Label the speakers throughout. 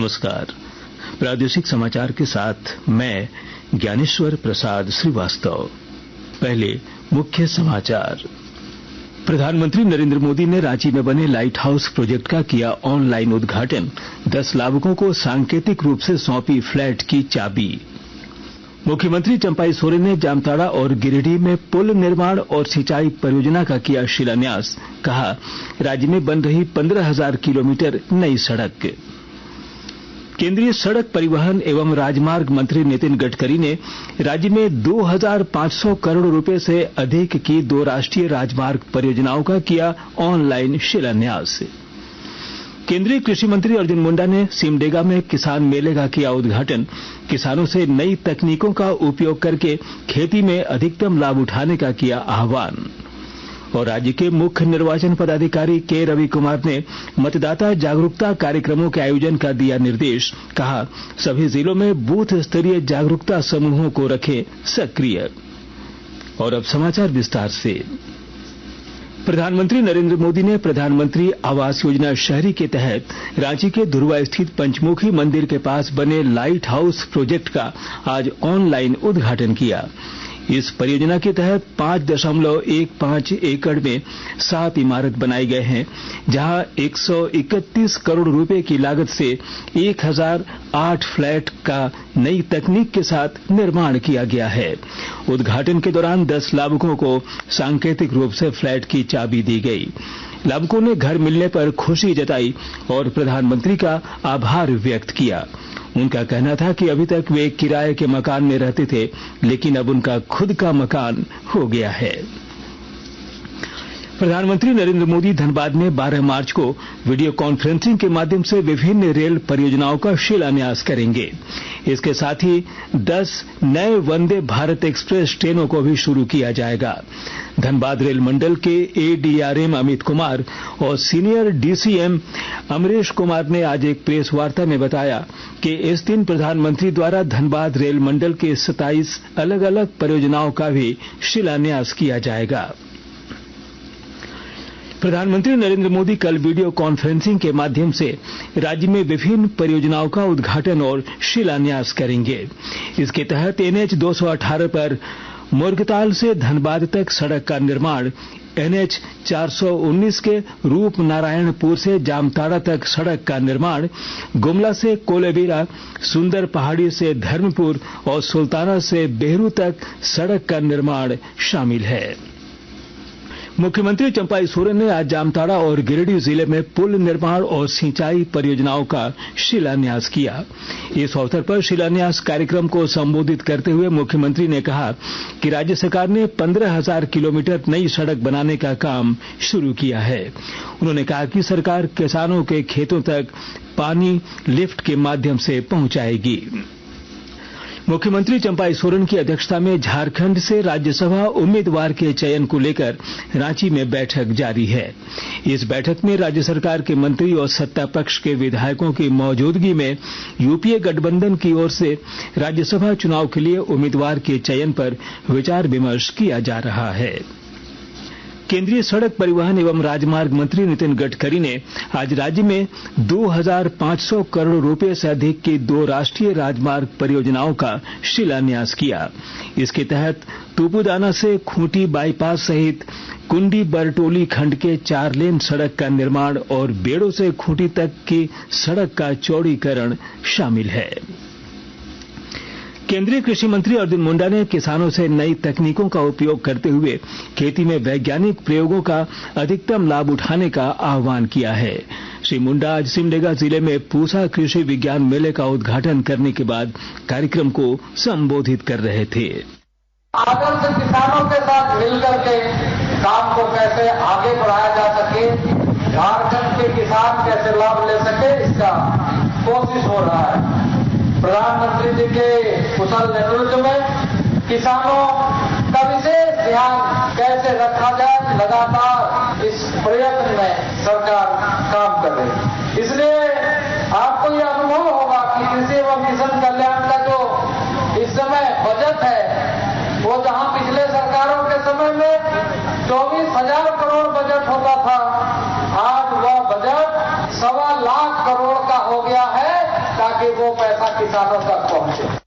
Speaker 1: नमस्कार। प्रादेशिक समाचार के साथ मैं ज्ञानेश्वर प्रसाद श्रीवास्तव। पहले मुख्य समाचार। प्रधानमंत्री नरेंद्र मोदी ने रांची में बने लाइट हाउस प्रोजेक्ट का किया ऑनलाइन उद्घाटन। 10 लाभुकों को सांकेतिक रूप से सौंपी फ्लैट की चाबी। मुख्यमंत्री चंपाई सोरेन ने जामताड़ा और गिरिडीह में पुल निर्माण और सिंचाई परियोजना का किया शिलान्यास। कहा, राज्य में बन रही 15,000 किलोमीटर नई सड़क। केंद्रीय सड़क परिवहन एवं राजमार्ग मंत्री नितिन गडकरी ने राज्य में 2,500 करोड़ रुपए से अधिक की 2 राष्ट्रीय राजमार्ग परियोजनाओं का किया ऑनलाइन शिलान्यास। केंद्रीय कृषि मंत्री अर्जुन मुंडा ने सिमडेगा में किसान मेले का किया उद्घाटन। किसानों से नई तकनीकों का उपयोग करके खेती में अधिकतम लाभ उठाने का किया आह्वान। और राज्य के मुख्य निर्वाचन पदाधिकारी के रवि कुमार ने मतदाता जागरूकता कार्यक्रमों के आयोजन का दिया निर्देश। कहा, सभी जिलों में बूथ स्तरीय जागरूकता समूहों को रखें सक्रिय। और अब समाचार विस्तार से। प्रधानमंत्री नरेंद्र मोदी ने प्रधानमंत्री आवास योजना शहरी के तहत रांची के धुर्वा स्थित पंचमुखी मंदिर के पास बने लाइट हाउस प्रोजेक्ट का आज ऑनलाइन उद्घाटन किया। इस परियोजना के तहत 5.15 एकड़ में 7 इमारत बनाए गए हैं, जहां 131 करोड़ रुपए की लागत से 1008 फ्लैट का नई तकनीक के साथ निर्माण किया गया है। उद्घाटन के दौरान 10 लाभुकों को सांकेतिक रूप से फ्लैट की चाबी दी गई। लाभुकों ने घर मिलने पर खुशी जताई और प्रधानमंत्री का आभार व्यक्त किया। उनका कहना था कि अभी तक वे किराए के मकान में रहते थे, लेकिन अब उनका खुद का मकान हो गया है। प्रधानमंत्री नरेंद्र मोदी धनबाद में 12 मार्च को वीडियो कॉन्फ्रेंसिंग के माध्यम से विभिन्न रेल परियोजनाओं का शिलान्यास करेंगे। इसके साथ ही 10 नए वंदे भारत एक्सप्रेस ट्रेनों को भी शुरू किया जाएगा। धनबाद रेल मंडल के एडीआरएम अमित कुमार और सीनियर डीसीएम अमरेश कुमार ने आज एक प्रेस वार्ता में बताया कि इस दिन प्रधानमंत्री द्वारा धनबाद रेल मंडल के 27 अलग अलग परियोजनाओं का भी शिलान्यास किया जाएगा। प्रधानमंत्री नरेंद्र मोदी कल वीडियो कॉन्फ्रेंसिंग के माध्यम से राज्य में विभिन्न परियोजनाओं का उद्घाटन और शिलान्यास करेंगे। इसके तहत एनएच 218 पर मुर्गताल से धनबाद तक सड़क का निर्माण, एनएच 419 के रूप नारायणपुर से जामताड़ा तक सड़क का निर्माण, गुमला से कोलेबिरा, सुंदर पहाड़ी से धर्मपुर और सुल्ताना से बेहरू तक सड़क का निर्माण शामिल है। मुख्यमंत्री चंपाई सोरेन ने आज जामताड़ा और गिरिडीह जिले में पुल निर्माण और सिंचाई परियोजनाओं का शिलान्यास किया। इस अवसर पर शिलान्यास कार्यक्रम को संबोधित करते हुए मुख्यमंत्री ने कहा कि राज्य सरकार ने 15,000 किलोमीटर नई सड़क बनाने का काम शुरू किया है। उन्होंने कहा कि सरकार किसानों के खेतों तक पानी लिफ्ट के माध्यम से पहुंचाएगी। मुख्यमंत्री चंपाई सोरेन की अध्यक्षता में झारखंड से राज्यसभा उम्मीदवार के चयन को लेकर रांची में बैठक जारी है। इस बैठक में राज्य सरकार के मंत्री और सत्ता पक्ष के विधायकों की मौजूदगी में यूपीए गठबंधन की ओर से राज्यसभा चुनाव के लिए उम्मीदवार के चयन पर विचार विमर्श किया जा रहा है। केंद्रीय सड़क परिवहन एवं राजमार्ग मंत्री नितिन गडकरी ने आज राज्य में 2,500 करोड़ रुपए से अधिक की 2 राष्ट्रीय राजमार्ग परियोजनाओं का शिलान्यास किया। इसके तहत तुपुदाना से खूंटी बाईपास सहित कुंडी बरटोली खंड के 4 लेन सड़क का निर्माण और बेड़ो से खूंटी तक की सड़क का चौड़ीकरण शामिल है। केंद्रीय कृषि मंत्री अर्जुन मुंडा ने किसानों से नई तकनीकों का उपयोग करते हुए खेती में वैज्ञानिक प्रयोगों का अधिकतम लाभ उठाने का आह्वान किया है। श्री मुंडा आज सिमडेगा जिले में पूसा कृषि विज्ञान मेले का उद्घाटन करने के बाद कार्यक्रम को संबोधित कर रहे थे।
Speaker 2: आदर्श किसानों के साथ मिलकर के काम को कैसे आगे बढ़ाया जा सके, झारखंड के किसान कैसे लाभ ले सके, इसका कोशिश हो रहा है। प्रधानमंत्री जी के कुशल नेतृत्व में किसानों का विशेष ध्यान कैसे रखा जाए, लगातार इस प्रयत्न में सरकार काम कर रही है। इसलिए आपको यह अनुभव होगा कि कृषि एवं किसान कल्याण का जो इस समय बजट है, वो जहां पिछले सरकारों के समय में 24,000 करोड़ बजट होता था, आज वह बजट 1.25 लाख करोड़ का हो गया है, ताकि वो पैसा किसानों तक पहुंचे।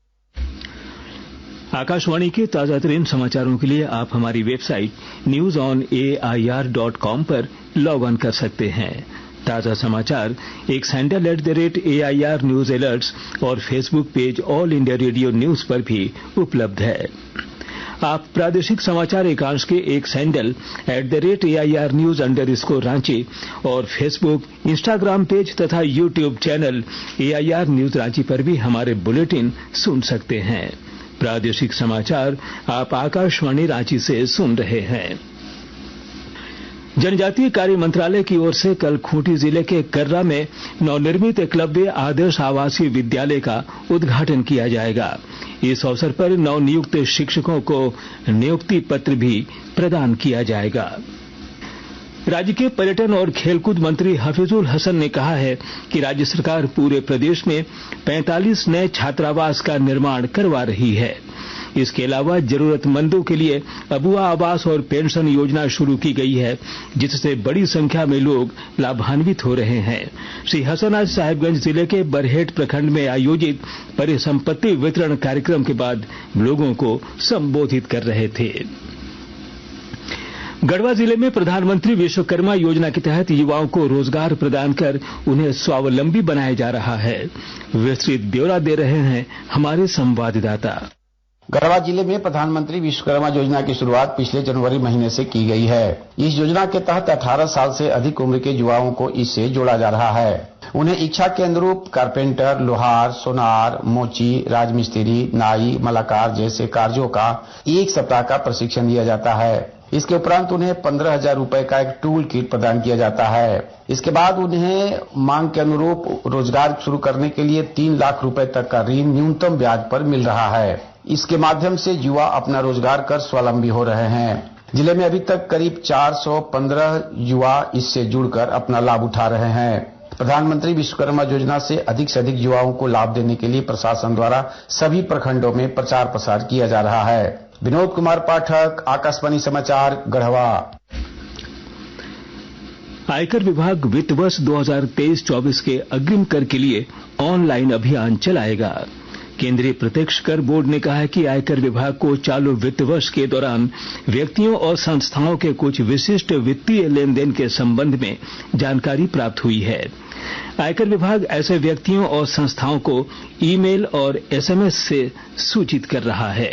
Speaker 1: आकाशवाणी के ताजा तरीन समाचारों के लिए आप हमारी वेबसाइट newsonair.com पर लॉग ऑन कर सकते हैं। ताजा समाचार एक हैंडल @AIR न्यूज अलर्ट्स और Facebook page all India radio news पर भी उपलब्ध है। आप प्रादेशिक समाचार एकांश के एक हैंडल @AIR न्यूज _रांची और फेसबुक, इंस्टाग्राम पेज तथा YouTube channel AIR news Ranchi पर भी हमारे बुलेटिन सुन सकते हैं। प्रादेशिक समाचार आप आकाशवाणी रांची से सुन रहे हैं। जनजातीय कार्य मंत्रालय की ओर से कल खूंटी जिले के कर्रा में नवनिर्मित एकलव्य आदर्श आवासीय विद्यालय का उद्घाटन किया जाएगा। इस अवसर पर नवनियुक्त शिक्षकों को नियुक्ति पत्र भी प्रदान किया जाएगा। राज्य के पर्यटन और खेलकूद मंत्री हफीजुल हसन ने कहा है कि राज्य सरकार पूरे प्रदेश में 45 नए छात्रावास का निर्माण करवा रही है। इसके अलावा जरूरतमंदों के लिए अबुआ आवास और पेंशन योजना शुरू की गई है, जिससे बड़ी संख्या में लोग लाभान्वित हो रहे हैं। श्री हसन आज साहिबगंज जिले के बरहेट प्रखंड में आयोजित परिसंपत्ति वितरण कार्यक्रम के बाद लोगों को संबोधित कर रहे थे। गढ़वा जिले में प्रधानमंत्री विश्वकर्मा योजना के तहत युवाओं को रोजगार प्रदान कर उन्हें स्वावलंबी बनाया जा रहा है। विस्तृत ब्यौरा दे रहे हैं हमारे संवाददाता।
Speaker 3: गढ़वा जिले में प्रधानमंत्री विश्वकर्मा योजना की शुरुआत पिछले जनवरी महीने से की गई है। इस योजना के तहत 18 साल से अधिक उम्र के युवाओं को इससे जोड़ा जा रहा है। उन्हें इच्छा के अनुरूप कारपेंटर, लोहार, सोनार, मोची, राजमिस्त्री, नाई, मलाकार जैसे कार्यों का 1 सप्ताह का प्रशिक्षण दिया जाता है। इसके उपरांत उन्हें 15,000 रुपए का एक टूल किट प्रदान किया जाता है। इसके बाद उन्हें मांग के अनुरूप रोजगार शुरू करने के लिए 3 लाख रुपए तक का ऋण न्यूनतम ब्याज पर मिल रहा है। इसके माध्यम से युवा अपना रोजगार कर स्वावलंबी हो रहे हैं। जिले में अभी तक करीब 415 युवा इससे जुड़कर अपना लाभ उठा रहे हैं। प्रधानमंत्री विश्वकर्मा योजना से अधिक युवाओं को लाभ देने के लिए प्रशासन द्वारा सभी प्रखंडों में प्रचार प्रसार किया जा रहा है। विनोद कुमार पाठक, आकाशवाणी समाचार, गढ़वा।
Speaker 1: आयकर विभाग वित्त वर्ष 2023-24 के अग्रिम कर के लिए ऑनलाइन अभियान चलाएगा। केंद्रीय प्रत्यक्ष कर बोर्ड ने कहा है कि आयकर विभाग को चालू वित्त वर्ष के दौरान व्यक्तियों और संस्थाओं के कुछ विशिष्ट वित्तीय लेन देन के संबंध में जानकारी प्राप्त हुई है। आयकर विभाग ऐसे व्यक्तियों और संस्थाओं को ईमेल और SMS से सूचित कर रहा है।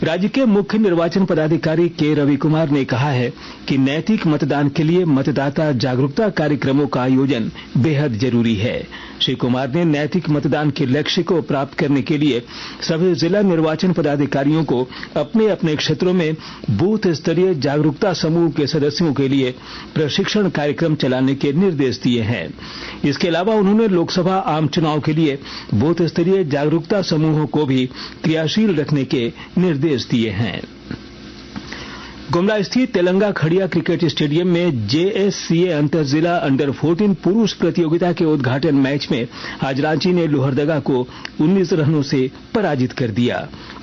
Speaker 1: राज्य के मुख्य निर्वाचन पदाधिकारी के रवि कुमार ने कहा है कि नैतिक मतदान के लिए मतदाता जागरूकता कार्यक्रमों का आयोजन बेहद जरूरी है। श्री कुमार ने नैतिक मतदान के लक्ष्य को प्राप्त करने के लिए सभी जिला निर्वाचन पदाधिकारियों को अपने अपने क्षेत्रों में बूथ स्तरीय जागरूकता समूह के सदस्यों के लिए प्रशिक्षण कार्यक्रम चलाने के निर्देश दिए हैं। इसके अलावा उन्होंने लोकसभा आम चुनाव के लिए बूथ स्तरीय जागरूकता समूहों को भी क्रियाशील रखने के निर्देश दिए हैं। गुमला स्थित तेलंगा खड़िया क्रिकेट स्टेडियम में JSCA अंतर जिला अंडर 14 पुरुष प्रतियोगिता के उद्घाटन मैच में आज रांची ने लोहरदगा को 19 रनों से पराजित कर दिया।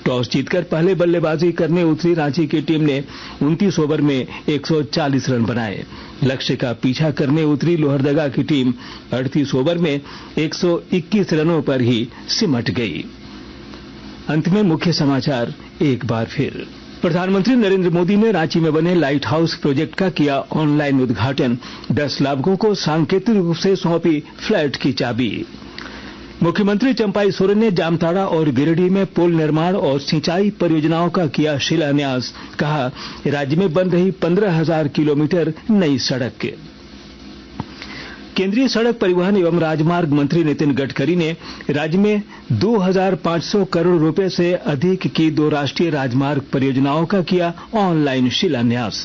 Speaker 1: टॉस जीतकर पहले बल्लेबाजी करने उतरी रांची की टीम ने 29 ओवर में 140 रन बनाए। लक्ष्य का पीछा करने उतरी लोहरदगा की टीम 38 ओवर में 121 रनों पर ही सिमट गई। अंत में मुख्य समाचार एक बार फिर। प्रधानमंत्री नरेंद्र मोदी ने रांची में बने लाइट हाउस प्रोजेक्ट का किया ऑनलाइन उद्घाटन। 10 लाभुकों को सांकेतिक रूप से सौंपी फ्लैट की चाबी। मुख्यमंत्री चंपाई सोरेन ने जामताड़ा और गिरिडीह में पुल निर्माण और सिंचाई परियोजनाओं का किया शिलान्यास। कहा, राज्य में बन रही 15,000 किलोमीटर नई सड़क। केंद्रीय सड़क परिवहन एवं राजमार्ग मंत्री नितिन गडकरी ने राज्य में 2,500 करोड़ रुपए से अधिक की 2 राष्ट्रीय राजमार्ग परियोजनाओं का किया ऑनलाइन शिलान्यास।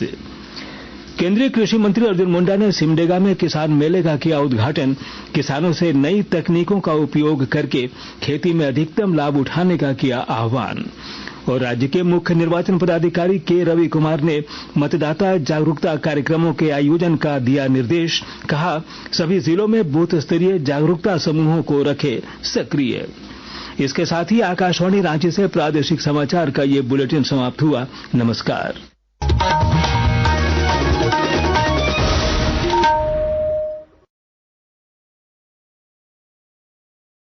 Speaker 1: केंद्रीय कृषि मंत्री अर्जुन मुंडा ने सिमडेगा में किसान मेले का किया उद्घाटन। किसानों से नई तकनीकों का उपयोग करके खेती में अधिकतम लाभ उठाने का किया आह्वान। और राज्य के मुख्य निर्वाचन पदाधिकारी के रवि कुमार ने मतदाता जागरूकता कार्यक्रमों के आयोजन का दिया निर्देश। कहा, सभी जिलों में बूथ स्तरीय जागरूकता समूहों को रखे सक्रिय। इसके साथ ही आकाशवाणी रांची से प्रादेशिक समाचार का ये बुलेटिन समाप्त हुआ। नमस्कार।